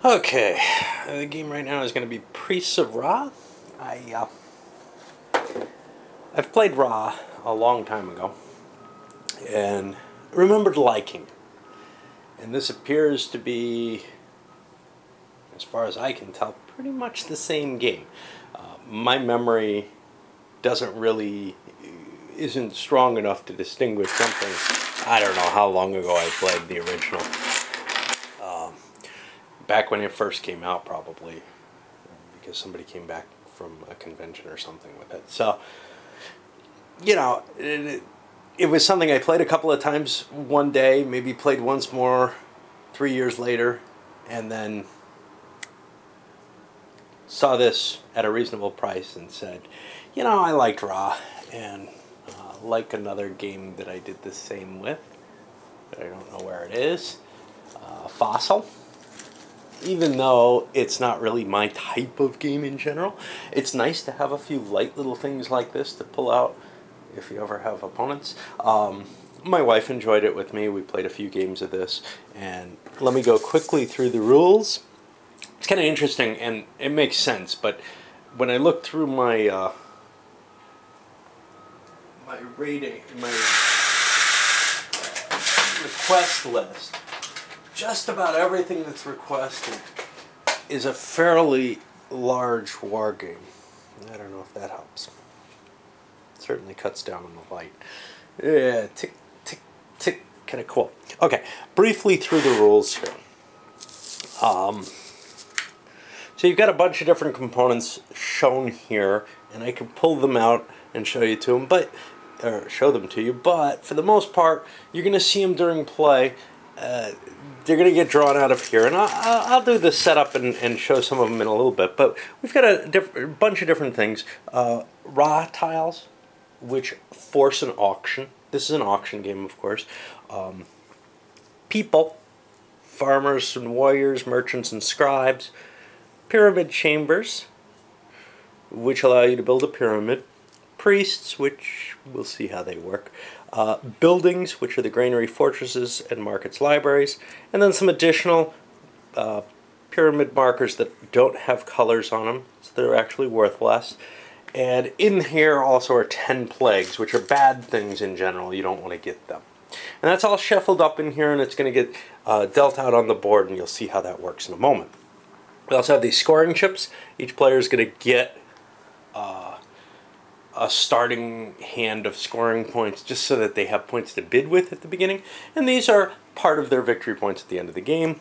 Okay, the game right now is going to be Priests of Ra. I've played Ra a long time ago and remembered liking. And this appears to be, as far as I can tell, pretty much the same game. My memory isn't strong enough to distinguish something. I don't know how long ago I played the original. Back when it first came out, probably, because somebody came back from a convention or something with it. So, you know, it was something I played a couple of times one day, maybe played once more 3 years later, and then saw this at a reasonable price and said, you know, I liked Ra, and like another game that I did the same with, but I don't know where it is, Fossil. Even though it's not really my type of game in general, it's nice to have a few light little things like this to pull out if you ever have opponents. My wife enjoyed it with me. We played a few games of this, and let me go quickly through the rules. It's kind of interesting, and it makes sense, but when I look through my my request list, just about everything that's requested is a fairly large war game. I don't know if that helps. It certainly cuts down on the light. Yeah, tick, tick, tick, kind of cool. Okay, briefly through the rules here. So you've got a bunch of different components shown here, and I can pull them out and show you to them, or show them to you. But for the most part, you're going to see them during play. They're going to get drawn out of here, and I'll do the setup and show some of them in a little bit. But we've got a bunch of different things. Ra tiles, which force an auction. This is an auction game, of course. People, farmers and warriors, merchants and scribes. Pyramid chambers, which allow you to build a pyramid. Priests, which we'll see how they work. Buildings, which are the granary fortresses and markets libraries, and then some additional pyramid markers that don't have colors on them, so they're actually worth less. And in here also are 10 plagues, which are bad things in general. You don't want to get them. And that's all shuffled up in here, and it's going to get dealt out on the board, and you'll see how that works in a moment. We also have these scoring chips. Each player is going to get a starting hand of scoring points just so that they have points to bid with at the beginning. And these are part of their victory points at the end of the game.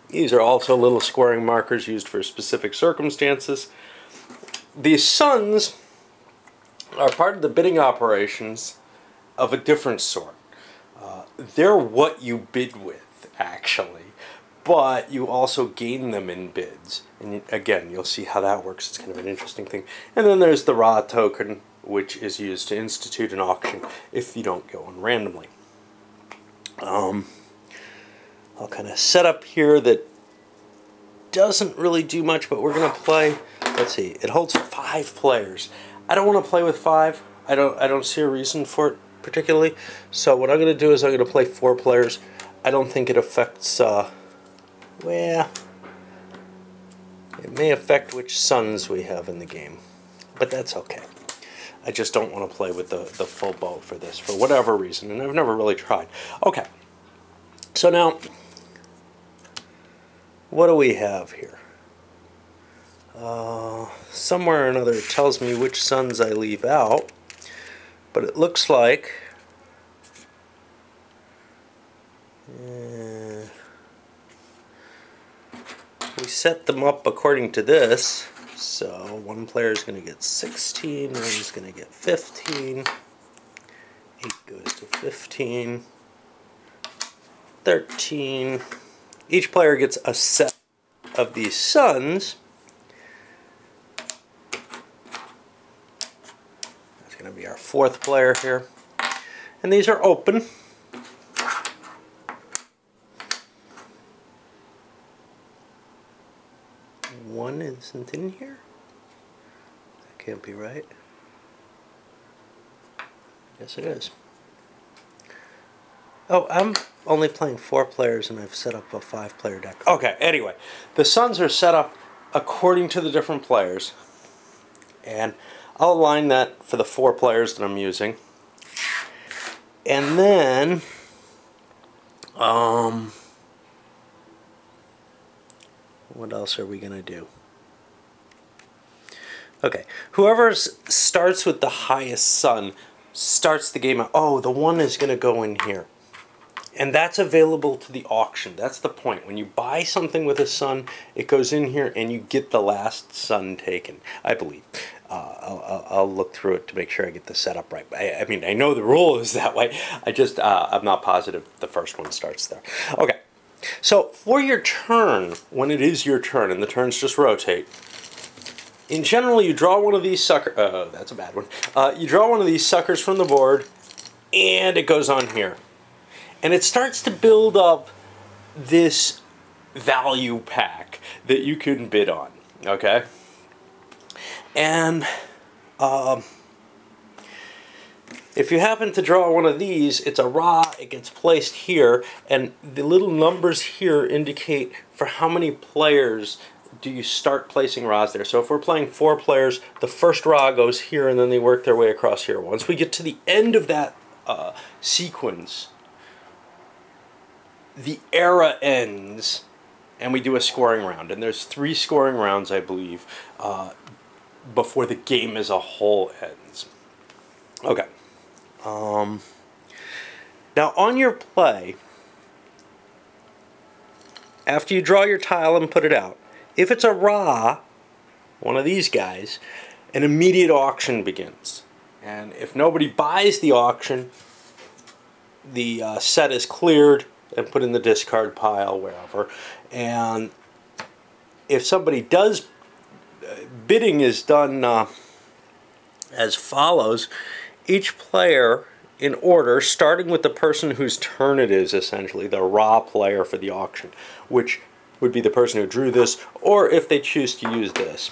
These are also little scoring markers used for specific circumstances. These suns are part of the bidding operations of a different sort. They're what you bid with, actually, but you also gain them in bids. And again, you'll see how that works. It's kind of an interesting thing. And then there's the Ra token, which is used to institute an auction if you don't go in randomly. I'll kind of set up here that doesn't really do much, but we're going to play. Let's see. It holds 5 players. I don't want to play with 5. I don't see a reason for it particularly. So what I'm going to do is I'm going to play 4 players. I don't think it affects. Well, it may affect which suns we have in the game, but that's okay. I just don't want to play with the full boat for this, for whatever reason, and I've never really tried. Okay, so now, what do we have here? Somewhere or another it tells me which suns I leave out, but it looks like we set them up according to this. So one player is going to get 16, one's going to get 15, 8 goes to 15, 13. Each player gets a set of these suns. That's going to be our 4th player here. And these are open. One isn't in here? That can't be right. Yes, it is. Oh, I'm only playing 4 players and I've set up a 5-player deck. Okay, anyway, the suns are set up according to the different players. And I'll align that for the 4 players that I'm using. And then, what else are we going to do? Okay, whoever starts with the highest sun starts the game out. Oh, the one is going to go in here. And that's available to the auction. That's the point. When you buy something with a sun, it goes in here and you get the last sun taken, I believe. I'll look through it to make sure I get the setup right. I mean, I know the rule is that way. I'm not positive the first one starts there. Okay, so for your turn, when it is your turn and the turns just rotate, in general, you draw one of these suckers. That's a bad one. You draw one of these suckers from the board, and it goes on here. And it starts to build up this value pack that you can bid on, okay? And if you happen to draw one of these, it's a Ra, it gets placed here, and the little numbers here indicate for how many players do you start placing Ra's there. So if we're playing 4 players, the first Ra goes here, and then they work their way across here. Once we get to the end of that sequence, the era ends, and we do a scoring round. And there's 3 scoring rounds, I believe, before the game as a whole ends. Okay. Now, on your play, after you draw your tile and put it out, if it's a Ra, one of these guys, an immediate auction begins. And if nobody buys the auction, the set is cleared and put in the discard pile, wherever. And if somebody does, bidding is done as follows. Each player in order, starting with the person whose turn it is, essentially, the Ra player for the auction, which would be the person who drew this, or if they choose to use this.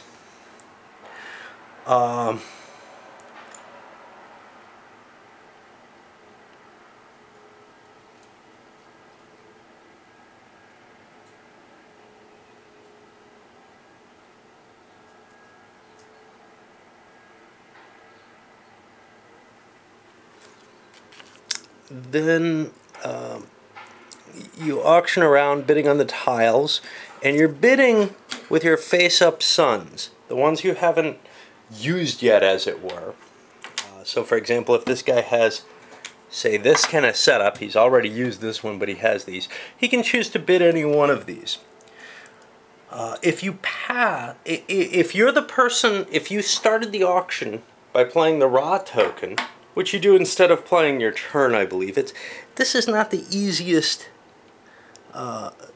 Then you auction around bidding on the tiles, and you're bidding with your face-up suns, the ones you haven't used yet, as it were. So for example, if this guy has, say, this kind of setup, he's already used this one, but he has these, he can choose to bid any one of these. If you pass, if you're the person, if you started the auction by playing the Ra token, which you do instead of playing your turn, I believe. This is not the easiest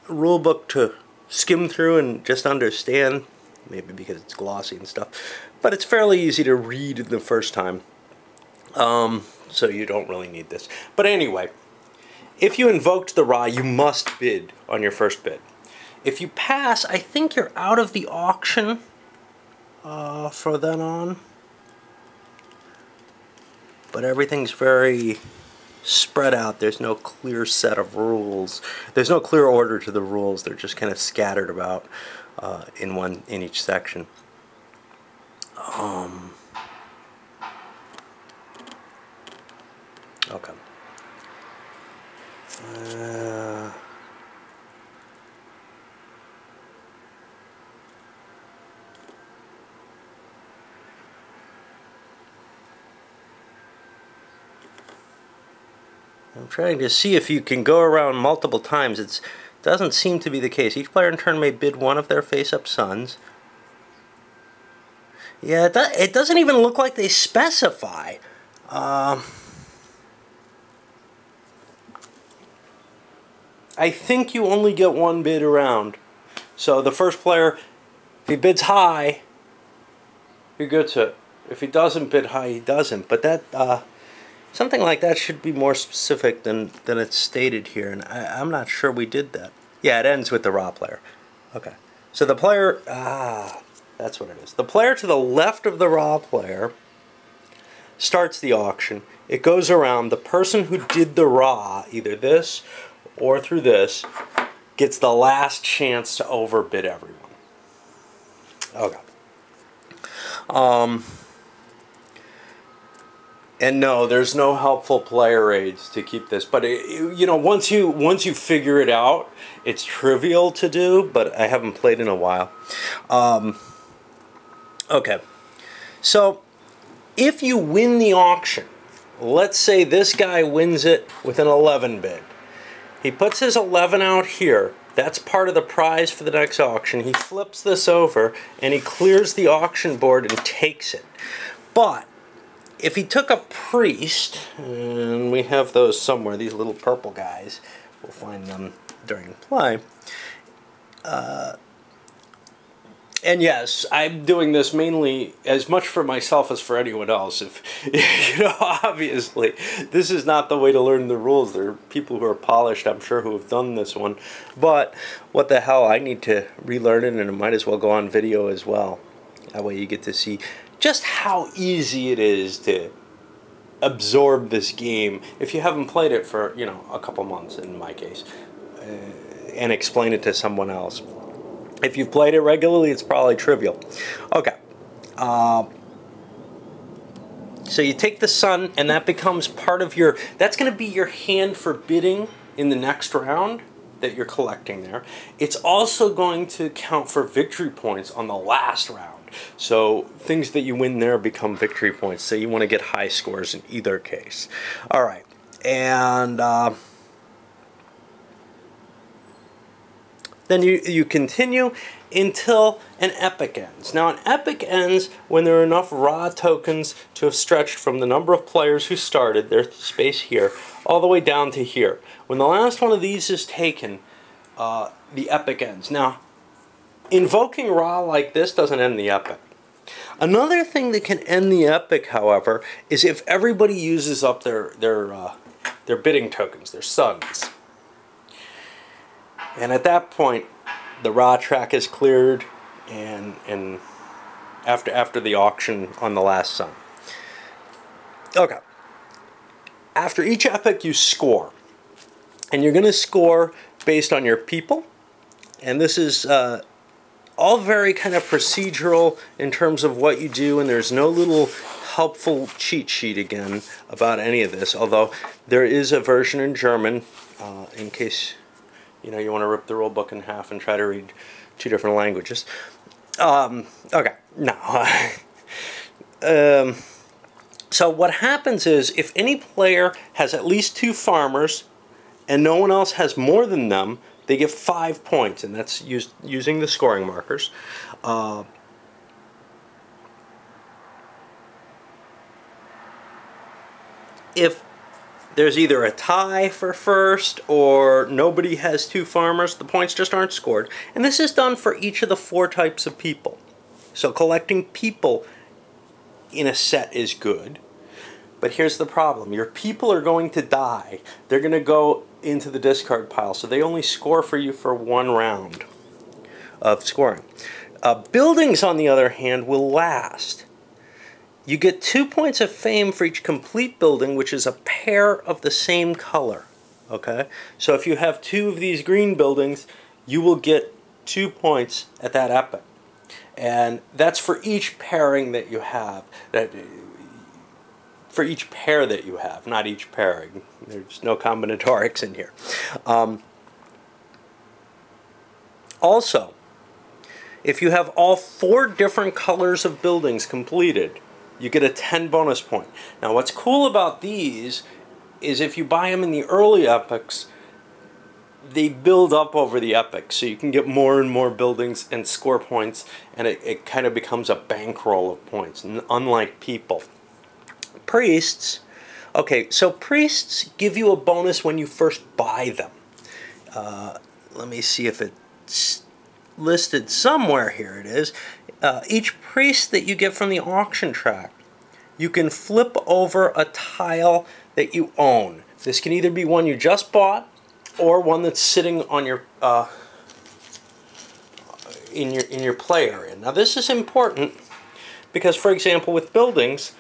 rule book to skim through and just understand, maybe because it's glossy and stuff, but it's fairly easy to read the first time, so you don't really need this. But anyway, if you invoked the Ra, you must bid on your first bid. If you pass, I think you're out of the auction for then on. But everything's very spread out. There's no clear set of rules. There's no clear order to the rules. They're just kind of scattered about in each section. Okay. I'm trying to see if you can go around multiple times. It doesn't seem to be the case. Each player in turn may bid one of their face-up suns. Yeah, it doesn't even look like they specify. I think you only get one bid around. So the first player, if he bids high, he gets it. If he doesn't bid high, he doesn't. But that... something like that should be more specific than it's stated here, and I'm not sure we did that. Yeah, it ends with the Ra player. Okay. So the player... that's what it is. The player to the left of the Ra player starts the auction. It goes around. The person who did the raw, either this or through this, gets the last chance to overbid everyone. Okay. And no, there's no helpful player aids to keep this. But you know, once you figure it out, it's trivial to do. But I haven't played in a while. Okay, so if you win the auction, let's say this guy wins it with an 11 bid. He puts his 11 out here. That's part of the prize for the next auction. He flips this over and he clears the auction board and takes it. But if he took a priest, and we have those somewhere, these little purple guys, we'll find them during play. And yes, I'm doing this mainly as much for myself as for anyone else. If you know, obviously, this is not the way to learn the rules. There are people who are polished, I'm sure, who have done this one. But what the hell, I need to relearn it, and it might as well go on video as well. That way you get to see just how easy it is to absorb this game if you haven't played it for, you know, a couple months in my case, and explain it to someone else. If you've played it regularly, it's probably trivial. Okay. So you take the sun, and that becomes part of your, that's going to be your hand for bidding in the next round that you're collecting there. It's also going to count for victory points on the last round. So things that you win there become victory points. So you want to get high scores in either case. All right. And then you continue until an epic ends. Now, an epic ends when there are enough raw tokens to have stretched from the number of players who started, their space here, all the way down to here. When the last one of these is taken, the epic ends. Now, invoking raw like this doesn't end the epic. Another thing that can end the epic, however, is if everybody uses up their bidding tokens, their suns. And at that point, the raw track is cleared, and after the auction on the last sun. Okay. After each epic, you score, and you're going to score based on your people, and this is all very kind of procedural in terms of what you do, and there's no little helpful cheat sheet again about any of this, although there is a version in German in case you know you want to rip the rule book in half and try to read two different languages. Okay, no. So what happens is if any player has at least 2 farmers and no one else has more than them, they get 5 points, and that's using the scoring markers. If there's either a tie for first or nobody has 2 farmers, the points just aren't scored. And this is done for each of the 4 types of people. So collecting people in a set is good. But here's the problem. Your people are going to die. They're going to go into the discard pile, so they only score for you for 1 round of scoring. Buildings, on the other hand, will last. You get 2 points of fame for each complete building, which is a pair of the same color. Okay? So if you have 2 of these green buildings, you will get 2 points at that epic. And that's for each pairing that you have. For each pair that you have, not each pairing. There's no combinatorics in here. Also, if you have all 4 different colors of buildings completed, you get a 10 bonus point. Now, what's cool about these is if you buy them in the early epics, they build up over the epic, so you can get more and more buildings and score points, and it kind of becomes a bankroll of points, unlike people. Priests, okay, so priests give you a bonus when you first buy them. Let me see if it's listed somewhere. Here it is. Each priest that you get from the auction track, you can flip over a tile that you own. This can either be one you just bought or one that's sitting on your in your play area. Now this is important because, for example, with buildings,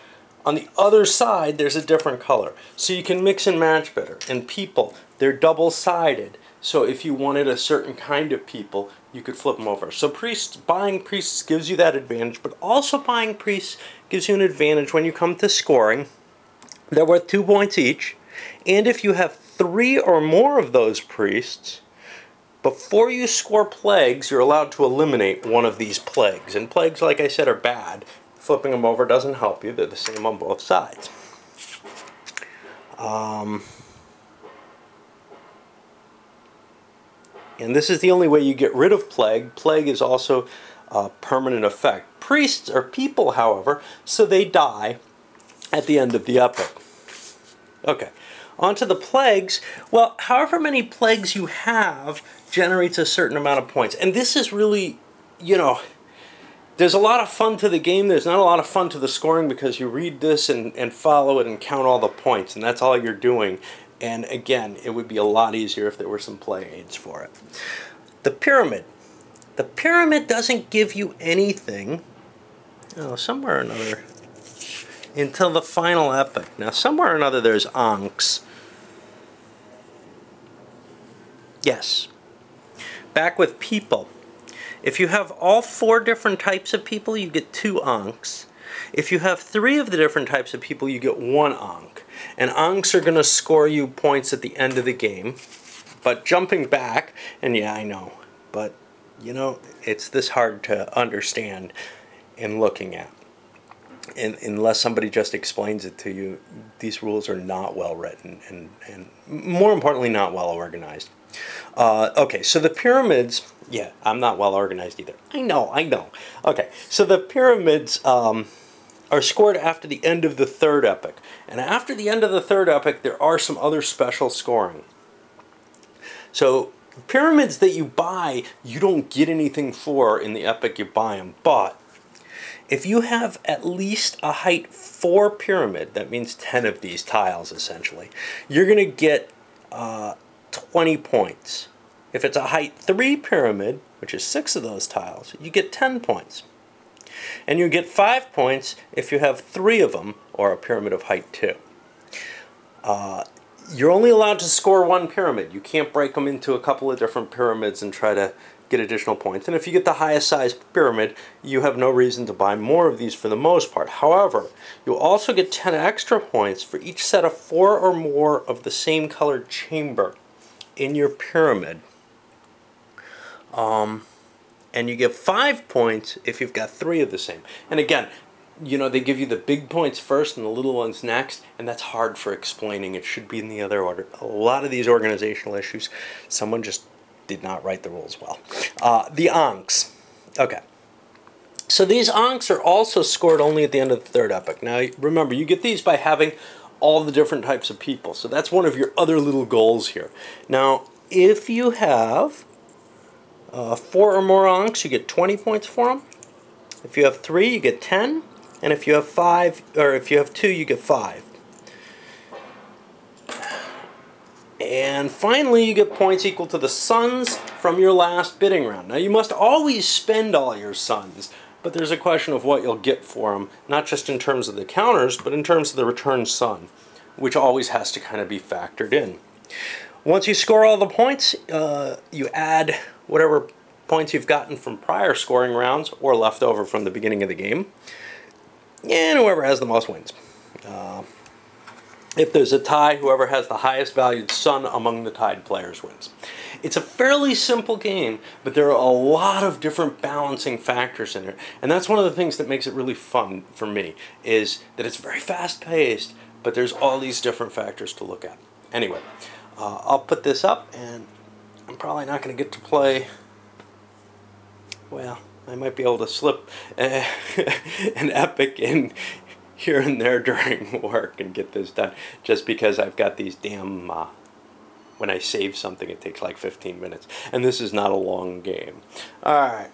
On the other side, there's a different color. So you can mix and match better. And people, they're double-sided. So if you wanted a certain kind of people, you could flip them over. So buying priests gives you that advantage, but also buying priests gives you an advantage when you come to scoring. They're worth 2 points each. And if you have 3 or more of those priests, before you score plagues, you're allowed to eliminate one of these plagues. And plagues, like I said, are bad. Flipping them over doesn't help you. They're the same on both sides. And this is the only way you get rid of plague. Plague is also a permanent effect. Priests are people, however, so they die at the end of the epic. Okay, on to the plagues. Well, however many plagues you have generates a certain amount of points. And this is really, you know, there's a lot of fun to the game. There's not a lot of fun to the scoring because you read this and follow it and count all the points, and that's all you're doing. And again, it would be a lot easier if there were some play aids for it. The pyramid. The pyramid doesn't give you anything, somewhere or another, until the final epic. Now, somewhere or another there's Ankhs. Yes. Back with people. If you have all 4 different types of people, you get 2 Ankhs. If you have 3 of the different types of people, you get 1 Ankh. And Ankhs are going to score you points at the end of the game. But jumping back, and yeah, I know, but, you know, it's this hard to understand in looking at. And unless somebody just explains it to you, these rules are not well written and more importantly, not well organized. Okay, so the pyramids, yeah, I'm not well organized either. I know. Okay, so the pyramids are scored after the end of the 3rd epic. And after the end of the 3rd epic, there are some other special scoring. So pyramids that you buy, you don't get anything for in the epic you buy them. But if you have at least a height 4 pyramid, that means 10 of these tiles essentially, you're going to get 20 points. If it's a height 3 pyramid, which is 6 of those tiles, you get 10 points. And you get 5 points if you have 3 of them, or a pyramid of height 2. You're only allowed to score 1 pyramid. You can't break them into a couple of different pyramids and try to get additional points. And if you get the highest size pyramid, you have no reason to buy more of these for the most part. However, you'll also get 10 extra points for each set of 4 or more of the same colored chamber in your pyramid. And you get 5 points if you've got 3 of the same. And again, you know, they give you the big points first and the little ones next, and that's hard for explaining. It should be in the other order. A lot of these organizational issues, someone just did not write the rules well. The Ankhs. Okay. So these Ankhs are also scored only at the end of the 3rd epic. Now, remember, you get these by having all the different types of people. So that's one of your other little goals here. Now, if you have 4 or more Ankhs, you get 20 points for them. If you have 3, you get 10. And if you have 5, or if you have 2, you get 5. And finally, you get points equal to the suns from your last bidding round. Now, you must always spend all your suns, but there's a question of what you'll get for them, not just in terms of the counters, but in terms of the return sun, which always has to kind of be factored in. Once you score all the points, you add whatever points you've gotten from prior scoring rounds or left over from the beginning of the game, and whoever has the most wins. If there's a tie, whoever has the highest valued sun among the tied players wins. It's a fairly simple game, but there are a lot of different balancing factors in it, and that's one of the things that makes it really fun for me, is that it's very fast-paced, but there's all these different factors to look at. Anyway, I'll put this up, and I'm probably not going to get to play, well, I might be able to slip an epic in here and there during work and get this done, just because I've got these damn, when I save something it takes like 15 minutes, and this is not a long game. Alright.